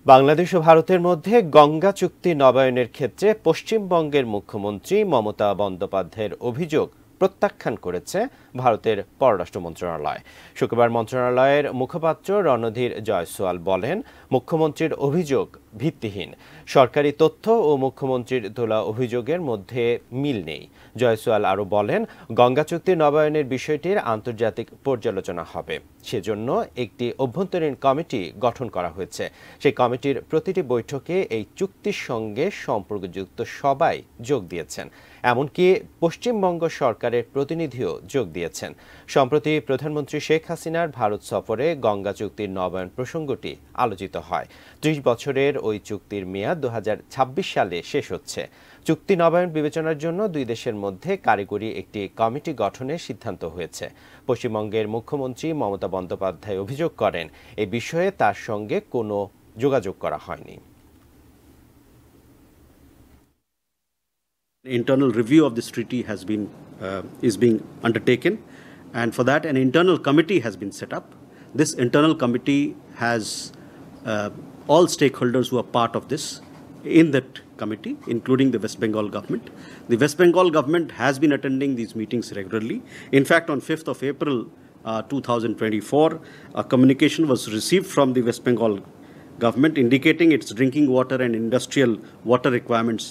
বাংলাদেশ ও ভারতের মধ্যে গঙ্গা চুক্তি নবায়নের ক্ষেত্রে পশ্চিমবঙ্গের মুখ্যমন্ত্রী মমতা বন্দ্যোপাধ্যায়ের অভিযোগ প্রত্যাখ্যান করেছে ভারতের পররাষ্ট্র মন্ত্রণালয়। শুক্রবার মন্ত্রণালয়ের মুখপাত্র রণধীর জয়সওয়াল বলেন, মুখ্যমন্ত্রীর অভিযোগ ভিত্তিহীন। সরকারি তথ্য ও মুখ্যমন্ত্রীর তোলা অভিযোগের মধ্যে মিল নেই। জয়সওয়াল আরও বলেন, গঙ্গা চুক্তি নবায়নের বিষয়টির আন্তর্জাতিক পর্যালোচনা হবে, সেজন্য একটি অভ্যন্তরীণ কমিটি গঠন করা হয়েছে। সেই কমিটির প্রতিটি বৈঠকে এই চুক্তির সঙ্গে সম্পর্কযুক্ত সবাই যোগ দিয়েছেন, এমনকি পশ্চিমবঙ্গ সরকারের প্রতিনিধিও যোগ দিয়েছেন। সম্প্রতি প্রধানমন্ত্রী শেখ হাসিনার ভারত সফরে গঙ্গা চুক্তির নবায়ন প্রসঙ্গটি আলোচিত হয়। ৩০ বছরের ওই চুক্তির মেয়াদ ২০২৬ সালে শেষ হচ্ছে। চুক্তি নবায়ন বিবেচনার জন্য দুই দেশের মধ্যে কারিগরি একটি কমিটি গঠনের সিদ্ধান্ত হয়েছে। পশ্চিমবঙ্গের মুখ্যমন্ত্রী মমতা বন্দ্যোপাধ্যায় অভিযোগ করেন, এ বিষয়ে তার সঙ্গে কোনো যোগাযোগ করা হয়নি। Internal review of this treaty is being undertaken, and for that an internal committee has been set up. This internal committee has all stakeholders who are part of this in that committee, including the West Bengal government. The West Bengal government has been attending these meetings regularly. In fact, on 5th of April 2024, a communication was received from the West Bengal government indicating its drinking water and industrial water requirements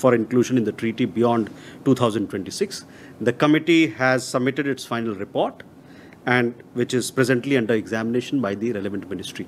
for inclusion in the treaty beyond 2026. The committee has submitted its final report, and which is presently under examination by the relevant ministry.